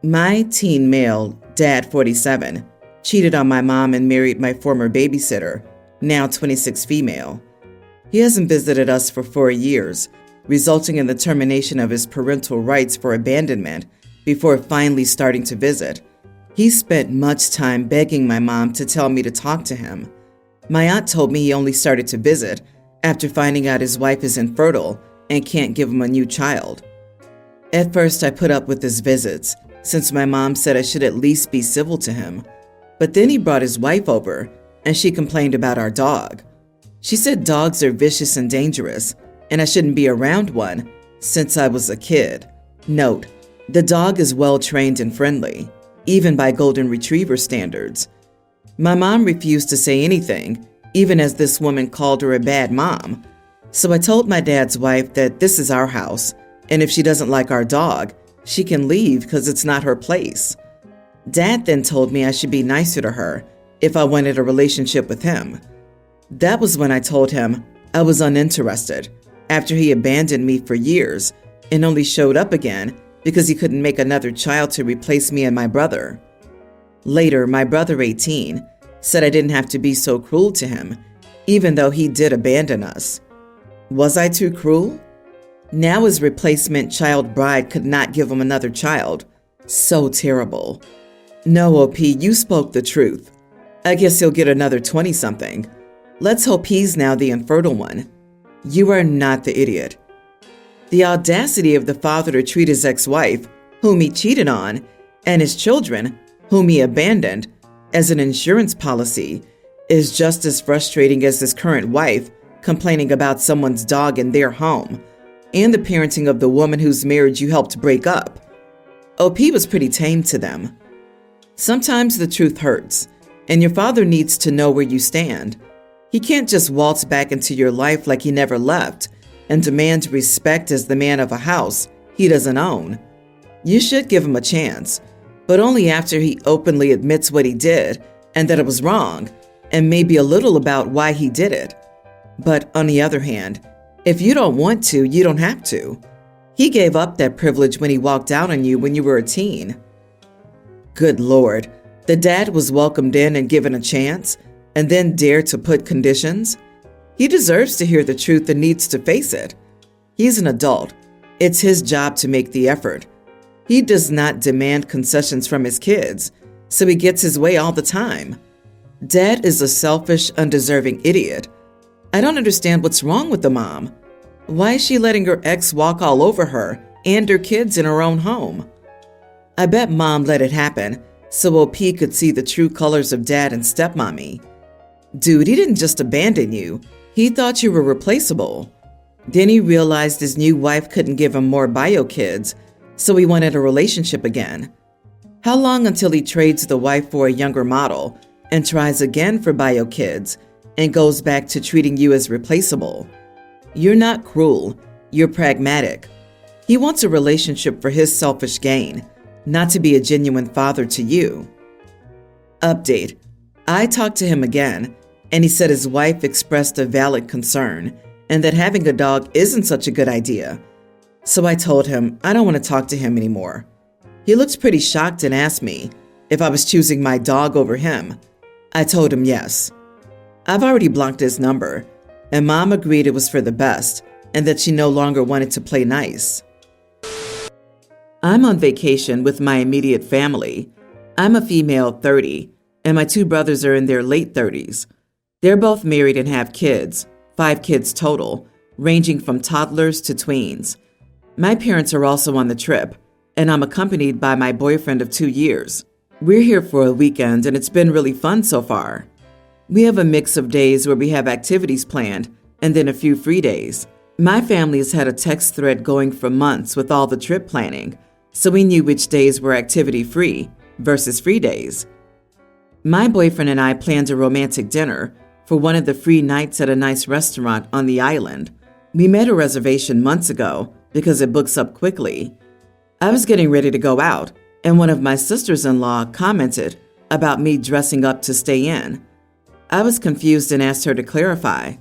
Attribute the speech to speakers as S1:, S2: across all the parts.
S1: My teen male, dad 47, cheated on my mom and married my former babysitter, now 26 female. He hasn't visited us for 4 years, resulting in the termination of his parental rights for abandonment before finally starting to visit. He spent much time begging my mom to tell me to talk to him. My aunt told me he only started to visit after finding out his wife is infertile and can't give him a new child. At first, I put up with his visits, since my mom said I should at least be civil to him. But then he brought his wife over, and she complained about our dog. She said dogs are vicious and dangerous, and I shouldn't be around one since I was a kid. Note, the dog is well-trained and friendly, even by golden retriever standards. My mom refused to say anything, even as this woman called her a bad mom. So I told my dad's wife that this is our house, and if she doesn't like our dog, she can leave because it's not her place. Dad then told me I should be nicer to her if I wanted a relationship with him. That was when I told him I was uninterested, after he abandoned me for years and only showed up again because he couldn't make another child to replace me and my brother. Later, my brother 18 said I didn't have to be so cruel to him, even though he did abandon us. Was I too cruel? Now his replacement child bride could not give him another child. So terrible. No, OP, you spoke the truth. I guess he'll get another 20-something. Let's hope he's now the infertile one. You are not the idiot. The audacity of the father to treat his ex-wife, whom he cheated on, and his children, whom he abandoned, as an insurance policy is just as frustrating as his current wife complaining about someone's dog in their home, and the parenting of the woman whose marriage you helped break up. OP was pretty tame to them. Sometimes the truth hurts, and your father needs to know where you stand. He can't just waltz back into your life like he never left and demand respect as the man of a house he doesn't own. You should give him a chance, but only after he openly admits what he did and that it was wrong, and maybe a little about why he did it. But on the other hand, if you don't want to, you don't have to. He gave up that privilege when he walked out on you when you were a teen. Good Lord, the dad was welcomed in and given a chance, and then dared to put conditions? He deserves to hear the truth and needs to face it. He's an adult. It's his job to make the effort. He does not demand concessions from his kids, so he gets his way all the time. Dad is a selfish, undeserving idiot. I don't understand what's wrong with the mom. Why is she letting her ex walk all over her and her kids in her own home? I bet mom let it happen so OP could see the true colors of dad and stepmommy. Dude, he didn't just abandon you. He thought you were replaceable. Then he realized his new wife couldn't give him more bio kids, so he wanted a relationship again. How long until he trades the wife for a younger model and tries again for bio kids and goes back to treating you as replaceable? You're not cruel, you're pragmatic. He wants a relationship for his selfish gain, not to be a genuine father to you. Update. I talked to him again, and he said his wife expressed a valid concern and that having a dog isn't such a good idea. So I told him I don't want to talk to him anymore. He looked pretty shocked and asked me if I was choosing my dog over him. I told him yes. I've already blocked his number, and Mom agreed it was for the best and that she no longer wanted to play nice. I'm on vacation with my immediate family. I'm a female 30, and my 2 brothers are in their late 30s. They're both married and have kids, 5 kids total, ranging from toddlers to tweens. My parents are also on the trip, and I'm accompanied by my boyfriend of 2 years. We're here for a weekend, and it's been really fun so far. We have a mix of days where we have activities planned, and then a few free days. My family has had a text thread going for months with all the trip planning, so we knew which days were activity-free versus free days. My boyfriend and I planned a romantic dinner for one of the free nights at a nice restaurant on the island. We made a reservation months ago because it books up quickly. I was getting ready to go out, and one of my sisters-in-law commented about me dressing up to stay in. I was confused and asked her to clarify.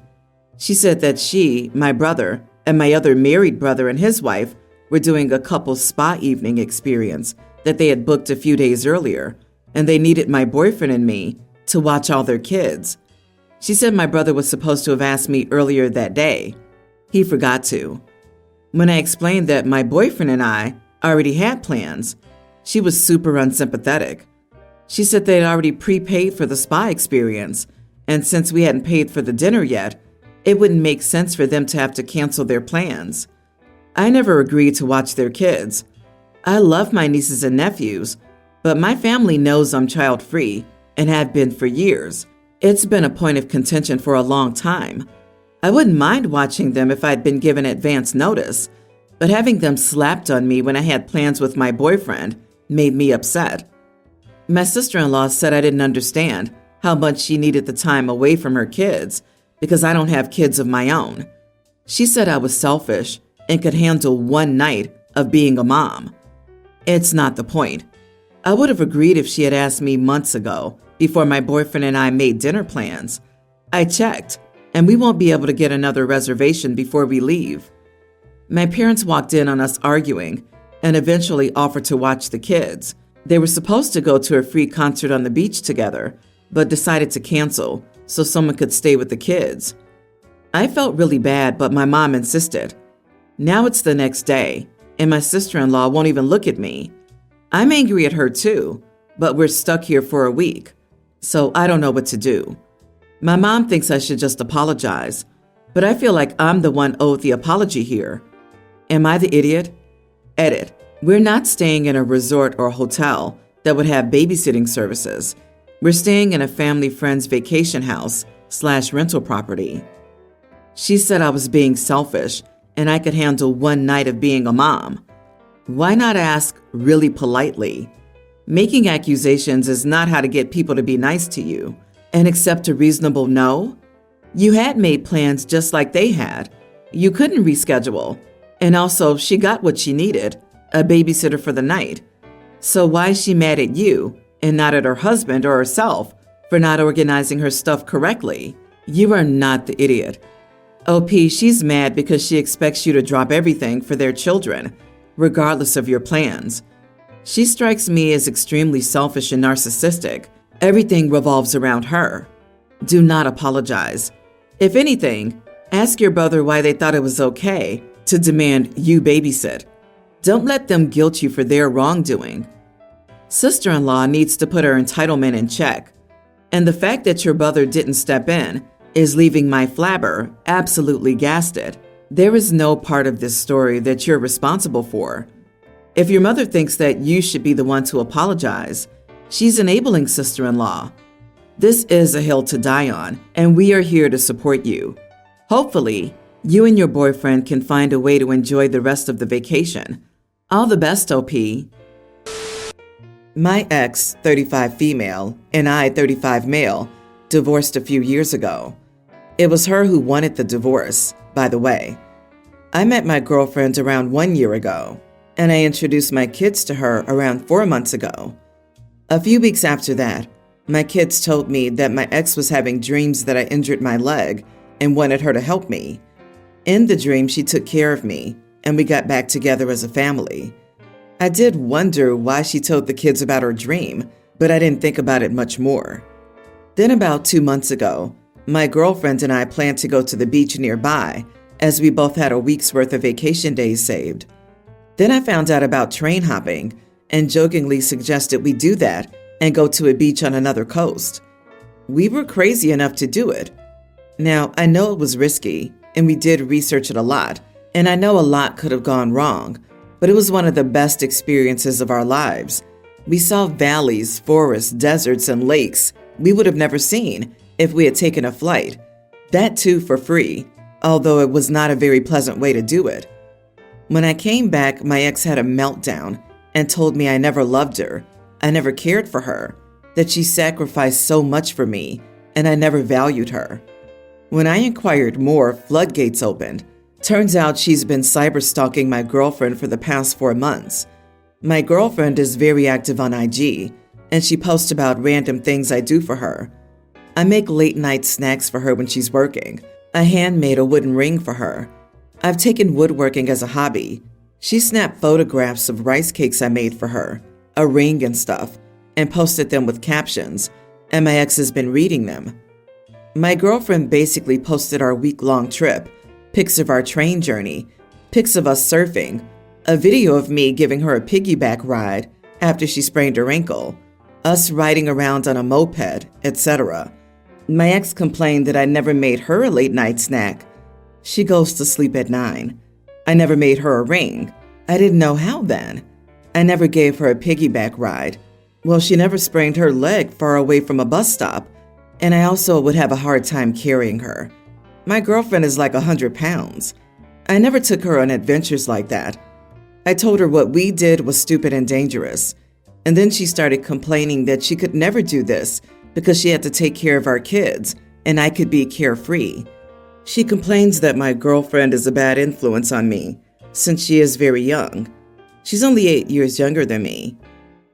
S1: She said that she, my brother, and my other married brother and his wife were doing a couple's spa evening experience, that they had booked a few days earlier, and they needed my boyfriend and me to watch all their kids. She said my brother was supposed to have asked me earlier that day. He forgot to. When I explained that my boyfriend and I already had plans, she was super unsympathetic. She said they'd already prepaid for the spa experience, and since we hadn't paid for the dinner yet, it wouldn't make sense for them to have to cancel their plans. I never agreed to watch their kids. I love my nieces and nephews, but my family knows I'm child-free and have been for years. It's been a point of contention for a long time. I wouldn't mind watching them if I'd been given advance notice, but having them slapped on me when I had plans with my boyfriend made me upset. My sister-in-law said I didn't understand how much she needed the time away from her kids because I don't have kids of my own. She said I was selfish and could handle one night of being a mom. It's not the point. I would have agreed if she had asked me months ago, before my boyfriend and I made dinner plans. I checked, and we won't be able to get another reservation before we leave. My parents walked in on us arguing and eventually offered to watch the kids. They were supposed to go to a free concert on the beach together, but decided to cancel so someone could stay with the kids. I felt really bad, but my mom insisted. Now it's the next day, and my sister-in-law won't even look at me. I'm angry at her too, but we're stuck here for a week, so I don't know what to do. My mom thinks I should just apologize, but I feel like I'm the one owed the apology here. Am I the idiot? Edit. We're not staying in a resort or hotel that would have babysitting services. We're staying in a family friend's vacation house / rental property. She said I was being selfish and I could handle one night of being a mom. Why not ask really politely? Making accusations is not how to get people to be nice to you and accept a reasonable no. You had made plans just like they had. You couldn't reschedule. And also, she got what she needed, a babysitter for the night. So why is she mad at you and not at her husband or herself for not organizing her stuff correctly? You are not the idiot. OP, she's mad because she expects you to drop everything for their children, regardless of your plans. She strikes me as extremely selfish and narcissistic. Everything revolves around her. Do not apologize. If anything, ask your brother why they thought it was okay to demand you babysit. Don't let them guilt you for their wrongdoing. Sister-in-law needs to put her entitlement in check. And the fact that your brother didn't step in is leaving my flabber absolutely gasted. There is no part of this story that you're responsible for. If your mother thinks that you should be the one to apologize, she's enabling sister-in-law. This is a hill to die on, and we are here to support you. Hopefully, you and your boyfriend can find a way to enjoy the rest of the vacation. All the best, OP. My ex, 35 female, and I, 35 male, divorced a few years ago. It was her who wanted the divorce, by the way. I met my girlfriend around 1 year ago, and I introduced my kids to her around 4 months ago. A few weeks after that, my kids told me that my ex was having dreams that I injured my leg and wanted her to help me. In the dream, she took care of me, and we got back together as a family. I did wonder why she told the kids about her dream, but I didn't think about it much more. Then about 2 months ago, my girlfriend and I planned to go to the beach nearby, as we both had a week's worth of vacation days saved. Then I found out about train hopping and jokingly suggested we do that and go to a beach on another coast. We were crazy enough to do it. Now, I know it was risky, and we did research it a lot, and I know a lot could have gone wrong, but it was one of the best experiences of our lives. We saw valleys, forests, deserts, and lakes we would have never seen if we had taken a flight. That too for free, although it was not a very pleasant way to do it. When I came back, my ex had a meltdown and told me I never loved her, I never cared for her, that she sacrificed so much for me, and I never valued her. When I inquired more, floodgates opened. Turns out she's been cyber-stalking my girlfriend for the past 4 months. My girlfriend is very active on IG, and she posts about random things I do for her. I make late-night snacks for her when she's working. I handmade a wooden ring for her. I've taken woodworking as a hobby. She snapped photographs of rice cakes I made for her. a ring and stuff, and posted them with captions, and my ex has been reading them. My girlfriend basically posted our week-long trip, pics of our train journey, pics of us surfing, a video of me giving her a piggyback ride after she sprained her ankle, us riding around on a moped, etc. My ex complained that I never made her a late-night snack. She goes to sleep at 9. I never made her a ring. I didn't know how then. I never gave her a piggyback ride. Well, she never sprained her leg far away from a bus stop, and I also would have a hard time carrying her. My girlfriend is like 100 pounds. I never took her on adventures like that. I told her what we did was stupid and dangerous, and then she started complaining that she could never do this because she had to take care of our kids, and I could be carefree. She complains that my girlfriend is a bad influence on me, since she is very young. She's only 8 years younger than me.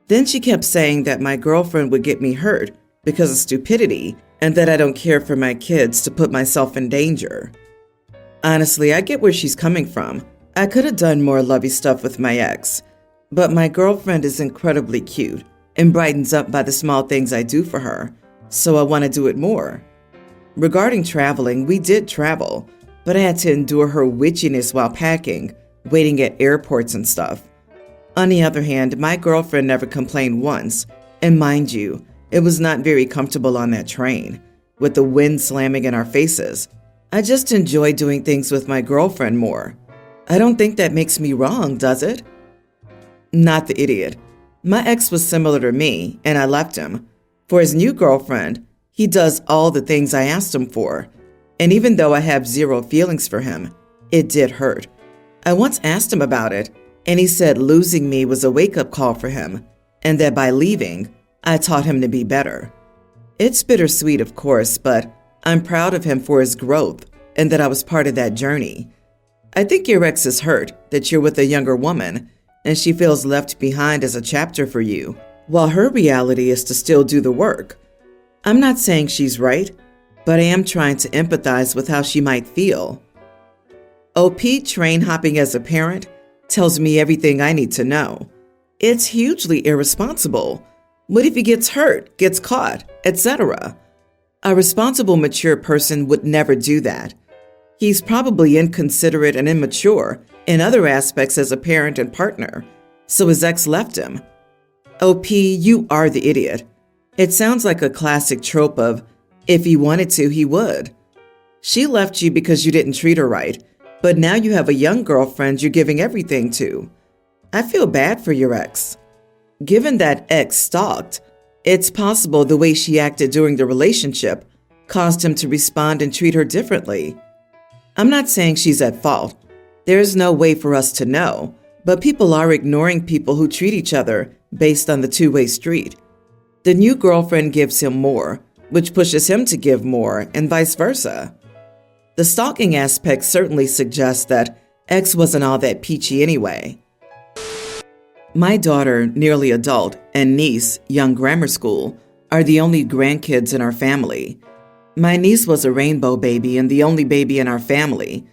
S1: Then she kept saying that my girlfriend would get me hurt because of stupidity, and that I don't care for my kids to put myself in danger. Honestly, I get where she's coming from. I could have done more lovey stuff with my ex, but my girlfriend is incredibly cute and brightens up by the small things I do for her, so I want to do it more. Regarding traveling, we did travel, but I had to endure her witchiness while packing, waiting at airports and stuff. On the other hand, my girlfriend never complained once, and mind you, it was not very comfortable on that train, with the wind slamming in our faces. I just enjoy doing things with my girlfriend more. I don't think that makes me wrong, does it? Not the idiot. My ex was similar to me, and I left him. For his new girlfriend, he does all the things I asked him for, and even though I have zero feelings for him, it did hurt. I once asked him about it, and he said losing me was a wake-up call for him, and that by leaving, I taught him to be better. It's bittersweet, of course, but I'm proud of him for his growth and that I was part of that journey. I think your ex is hurt that you're with a younger woman and she feels left behind as a chapter for you, while her reality is to still do the work. I'm not saying she's right, but I am trying to empathize with how she might feel. OP train hopping as a parent tells me everything I need to know. It's hugely irresponsible. What if he gets hurt, gets caught, etc.? A responsible, mature person would never do that. He's probably inconsiderate and immature in other aspects as a parent and partner, so his ex left him. OP, you are the idiot. It sounds like a classic trope of, if he wanted to, he would. She left you because you didn't treat her right, but now you have a young girlfriend you're giving everything to. I feel bad for your ex. Given that ex stalked, it's possible the way she acted during the relationship caused him to respond and treat her differently. I'm not saying she's at fault. There's no way for us to know, but people are ignoring people who treat each other based on the two-way street. The new girlfriend gives him more, which pushes him to give more, and vice versa. The stalking aspect certainly suggests that ex wasn't all that peachy anyway. My daughter, nearly adult, and niece, young grammar school, are the only grandkids in our family. My niece was a rainbow baby and the only baby in our family.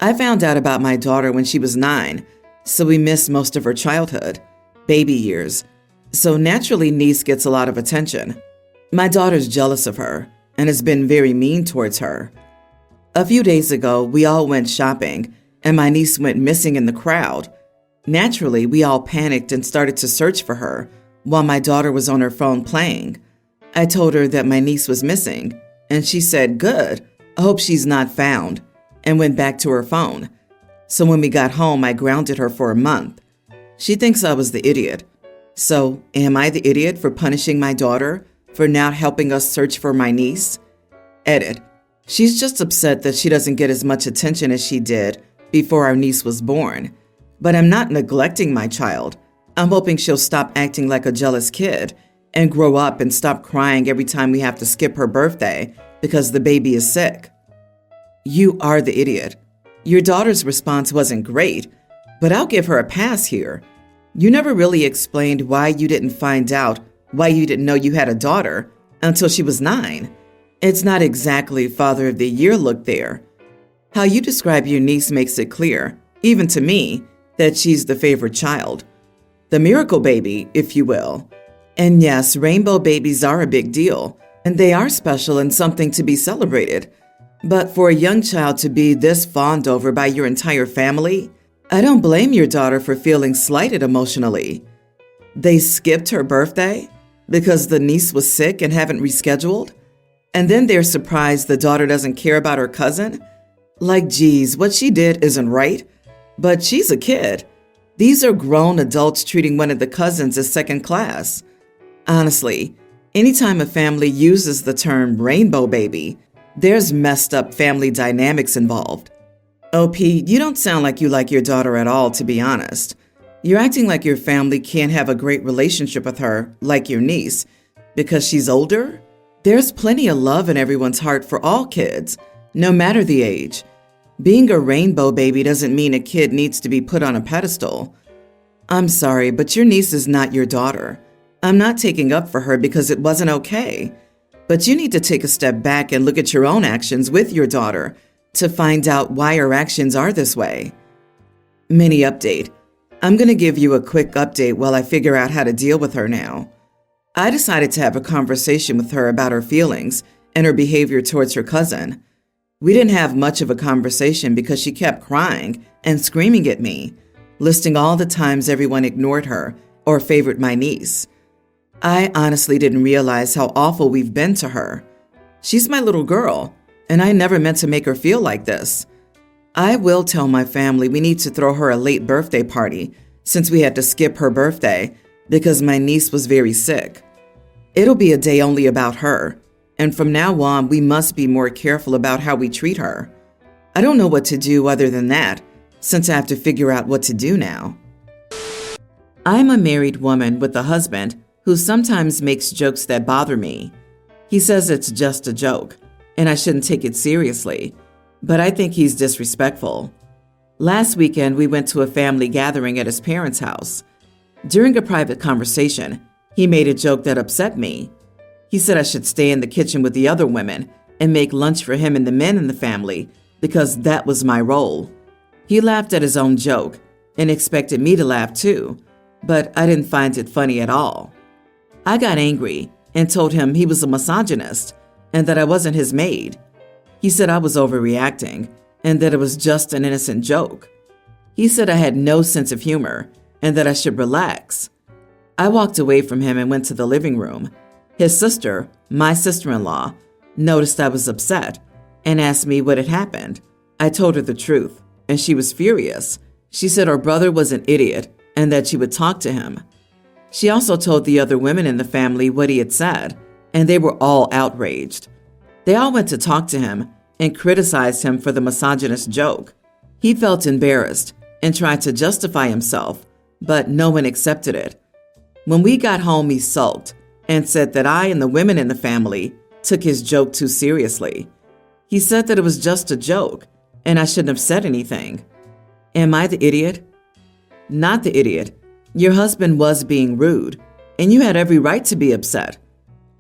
S1: I found out about my daughter when she was 9, so we missed most of her childhood, baby years. So naturally, niece gets a lot of attention. My daughter's jealous of her and has been very mean towards her. A few days ago, we all went shopping, and my niece went missing in the crowd. Naturally, we all panicked and started to search for her while my daughter was on her phone playing. I told her that my niece was missing, and she said, "Good, I hope she's not found," and went back to her phone. So when we got home, I grounded her for a month. She thinks I was the idiot. So, am I the idiot for punishing my daughter for not helping us search for my niece? Edit. She's just upset that she doesn't get as much attention as she did before our niece was born. But I'm not neglecting my child. I'm hoping she'll stop acting like a jealous kid and grow up and stop crying every time we have to skip her birthday because the baby is sick. You are the idiot. Your daughter's response wasn't great, but I'll give her a pass here. You never really explained why you didn't find out why you didn't know you had a daughter until she was 9. It's not exactly Father of the Year look there. How you describe your niece makes it clear, even to me, that she's the favorite child. the miracle baby, if you will. And yes, rainbow babies are a big deal, and they are special and something to be celebrated. But for a young child to be this fawned over by your entire family, I don't blame your daughter for feeling slighted emotionally. They skipped her birthday because the niece was sick and haven't rescheduled? And then they're surprised the daughter doesn't care about her cousin? Like, geez, what she did isn't right. But she's a kid. These are grown adults treating one of the cousins as second class. Honestly, anytime a family uses the term rainbow baby, there's messed up family dynamics involved. OP, you don't sound like you like your daughter at all, to be honest. You're acting like your family can't have a great relationship with her, like your niece, because she's older? There's plenty of love in everyone's heart for all kids, no matter the age. Being a rainbow baby doesn't mean a kid needs to be put on a pedestal. I'm sorry, but your niece is not your daughter. I'm not taking up for her because it wasn't okay. But you need to take a step back and look at your own actions with your daughter to find out why her actions are this way. Mini update. I'm going to give you a quick update while I figure out how to deal with her now. I decided to have a conversation with her about her feelings and her behavior towards her cousin. We didn't have much of a conversation because she kept crying and screaming at me, listing all the times everyone ignored her or favored my niece. I honestly didn't realize how awful we've been to her. She's my little girl, and I never meant to make her feel like this. I will tell my family we need to throw her a late birthday party since we had to skip her birthday because my niece was very sick. It'll be a day only about her, and from now on, we must be more careful about how we treat her. I don't know what to do other than that, since I have to figure out what to do now. I'm a married woman with a husband who sometimes makes jokes that bother me. He says it's just a joke, and I shouldn't take it seriously, but I think he's disrespectful. Last weekend, we went to a family gathering at his parents' house. During a private conversation, he made a joke that upset me. He said I should stay in the kitchen with the other women and make lunch for him and the men in the family because that was my role. He laughed at his own joke and expected me to laugh too, but I didn't find it funny at all. I got angry and told him he was a misogynist and that I wasn't his maid. He said I was overreacting and that it was just an innocent joke. He said I had no sense of humor and that I should relax. I walked away from him and went to the living room. His sister, my sister-in-law, noticed I was upset and asked me what had happened. I told her the truth, and she was furious. She said her brother was an idiot and that she would talk to him. She also told the other women in the family what he had said, and they were all outraged. They all went to talk to him and criticized him for the misogynist joke. He felt embarrassed and tried to justify himself, but no one accepted it. When we got home, he sulked and said that I and the women in the family took his joke too seriously. He said that it was just a joke and I shouldn't have said anything. Am I the idiot? Not the idiot. Your husband was being rude, and you had every right to be upset.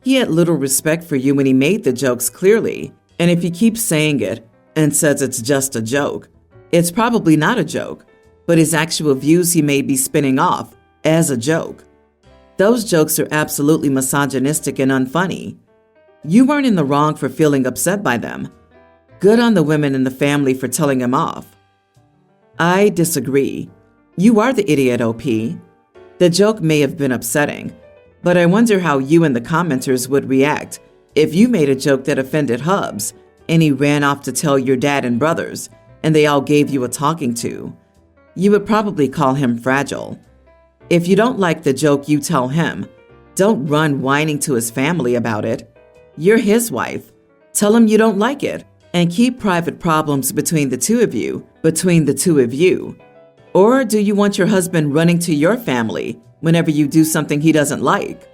S1: He had little respect for you when he made the jokes clearly, and if he keeps saying it and says it's just a joke, it's probably not a joke, but his actual views he may be spinning off as a joke. Those jokes are absolutely misogynistic and unfunny. You weren't in the wrong for feeling upset by them. Good on the women in the family for telling him off. I disagree. You are the idiot, OP. The joke may have been upsetting, but I wonder how you and the commenters would react if you made a joke that offended Hubs and he ran off to tell your dad and brothers and they all gave you a talking to. You would probably call him fragile. If you don't like the joke you tell him, don't run whining to his family about it. You're his wife. Tell him you don't like it and keep private problems between the two of you. Or do you want your husband running to your family whenever you do something he doesn't like?